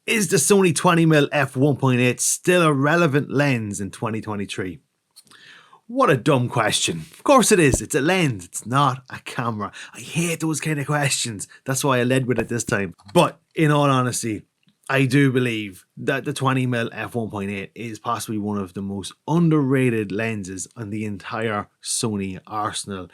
Is the Sony 20mm f1.8 still a relevant lens in 2023? What a dumb question. Of course it is. It's a lens. It's not a camera. I hate those kind of questions. That's why I led with it this time. But in all honesty, I do believe that the 20mm f1.8 is possibly one of the most underrated lenses on the entire Sony arsenal.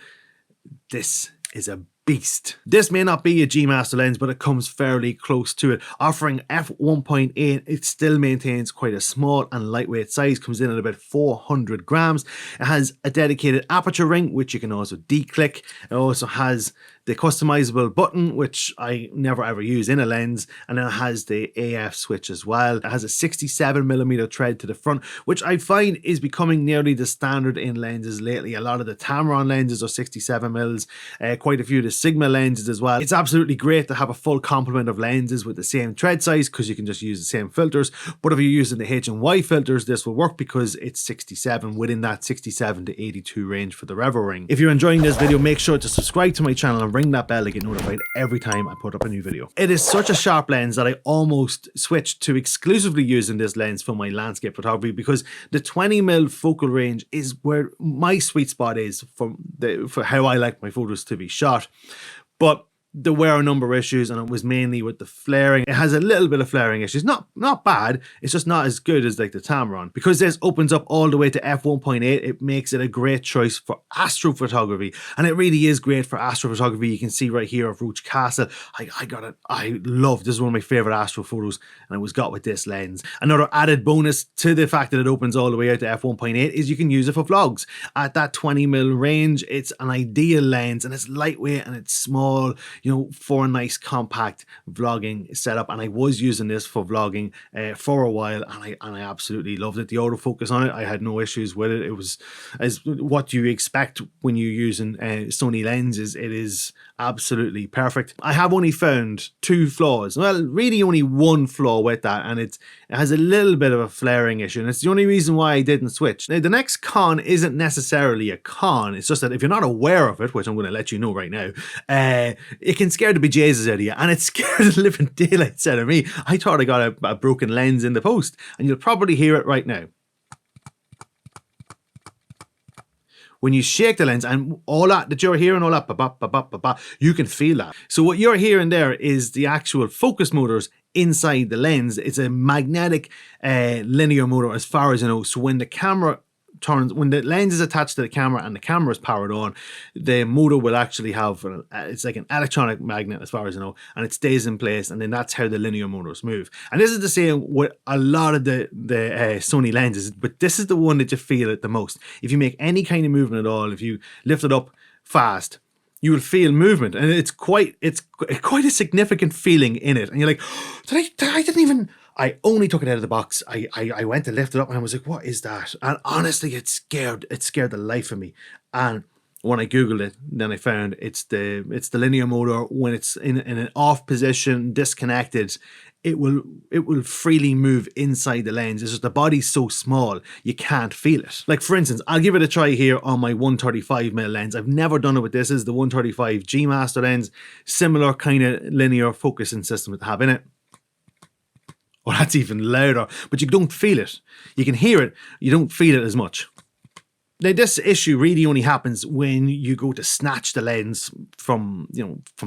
This is a beast. This may not be a G Master lens, but it comes fairly close to it. Offering f1.8, it still maintains quite a small and lightweight size, comes in at about 400 grams. It has a dedicated aperture ring, which you can also declick. It also has the customizable button, which I never ever use in a lens, and then it has the AF switch as well. It has a 67mm thread to the front, which I find is becoming nearly the standard in lenses lately. A lot of the Tamron lenses are 67mm, quite a few of the Sigma lenses as well. It's absolutely great to have a full complement of lenses with the same thread size because you can just use the same filters. But if you're using the H&Y filters, this will work because it's 67 within that 67 to 82 range for the Revo ring. If you're enjoying this video, make sure to subscribe to my channel and ring that bell to get notified every time I put up a new video. It is such a sharp lens that I almost switched to exclusively using this lens for my landscape photography because the 20mm focal range is where my sweet spot is for how I like my photos to be shot. But there were a number of issues, and it was mainly with the flaring. It has a little bit of flaring issues, not bad, it's just not as good as like the Tamron. Because this opens up all the way to f1.8, it makes it a great choice for astro photography, and it really is great for astro photography. You can see right here of Roach Castle, I got it, I love, this is one of my favorite astro photos, and it was got with this lens. Another added bonus to the fact that it opens all the way out to f1.8 is you can use it for vlogs. At that 20mm range, it's an ideal lens, and it's lightweight and it's small, you know, for a nice compact vlogging setup. And I was using this for vlogging for a while, and I absolutely loved it. The autofocus on it, I had no issues with it. It was as what you expect when you're using Sony lenses. It is absolutely perfect. I have only found two flaws, well really only one flaw with that, and it has a little bit of a flaring issue, and it's the only reason why I didn't switch. Now the next con isn't necessarily a con, it's just that if you're not aware of it, which I'm going to let you know right now, it can scare the bejesus out of you, and it scared the living daylights out of me. I thought I got a broken lens in the post, and you'll probably hear it right now. When you shake the lens and all that you're hearing, all that you can feel that. So what you're hearing there is the actual focus motors inside the lens. It's a magnetic linear motor as far as I know. So when the camera turns, when the lens is attached to the camera and the camera is powered on, the motor will actually have, it's like an electronic magnet as far as I know, and it stays in place, and then that's how the linear motors move. And this is the same with a lot of the Sony lenses, but this is the one that you feel it the most. If you make any kind of movement at all, if you lift it up fast, you will feel movement, and it's quite a significant feeling in it. And you're like, I only took it out of the box. I went to lift it up and I was like, what is that? And honestly, it scared the life of me. And when I Googled it, then I found it's the linear motor. When it's in an off position, disconnected, it will freely move inside the lens. It's just the body's so small, you can't feel it. Like for instance, I'll give it a try here on my 135mm lens. I've never done it with this. This is the 135 G Master lens. Similar kind of linear focusing system to have in it. Well, that's even louder, but you don't feel it. You can hear it, you don't feel it as much. Now, this issue really only happens when you go to snatch the lens from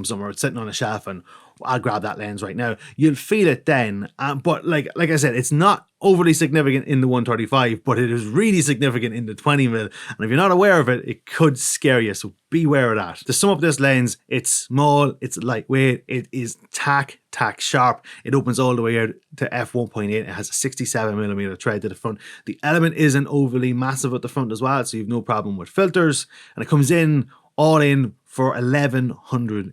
somewhere. It's sitting on a shelf and I'll grab that lens right now. You'll feel it then, but like I said, it's not overly significant in the 135, but it is really significant in the 20mm. And if you're not aware of it, it could scare you. So beware of that. To sum up this lens, it's small, it's lightweight, it is tack sharp. It opens all the way out to f1.8. It has a 67mm thread to the front. The element isn't overly massive at the front as well, so you've no problem with filters. And it comes in all in for €1,100.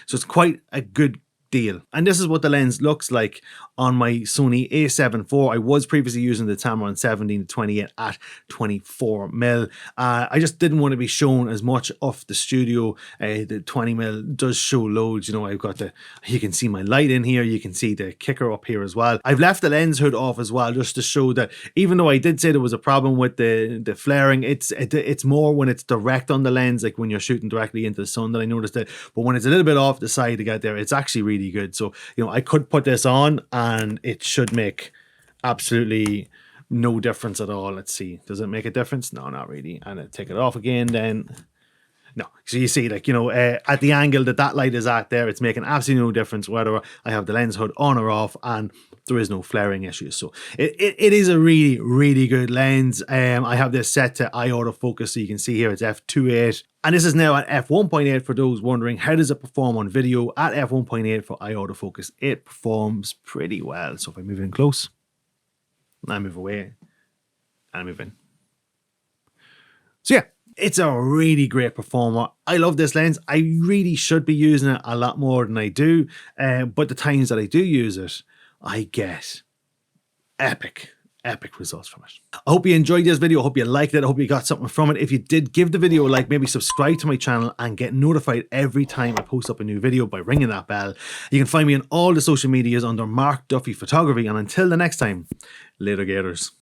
So it's quite a good deal. And this is what the lens looks like on my Sony a7 IV. I was previously using the Tamron 17-28 at 24mm. I just didn't want to be shown as much off the studio. The 20mm does show loads. You know, I've got you can see my light in here. You can see the kicker up here as well. I've left the lens hood off as well, just to show that even though I did say there was a problem with the flaring, it's more when it's direct on the lens, like when you're shooting directly into the sun, that I noticed it. But when it's a little bit off the side to get there, it's actually really really good. So, you know, I could put this on and it should make absolutely no difference at all. Let's see. Does it make a difference? No, not really. And I take it off again then. No. So you see, like, you know, at the angle that light is at there, it's making absolutely no difference whether I have the lens hood on or off, and there is no flaring issues. So it is a really, really good lens. I have this set to eye autofocus, so you can see here it's f2.8. And this is now at f1.8 for those wondering how does it perform on video. At f1.8 for eye autofocus, it performs pretty well. So if I move in close, and I move away, and I move in. So yeah, it's a really great performer. I love this lens. I really should be using it a lot more than I do. But the times that I do use it, I get epic results from it. I hope you enjoyed this video. I hope you liked it. I hope you got something from it. If you did, give the video a like, maybe subscribe to my channel and get notified every time I post up a new video by ringing that bell. You can find me on all the social medias under Mark Duffy Photography. And until the next time, later gators.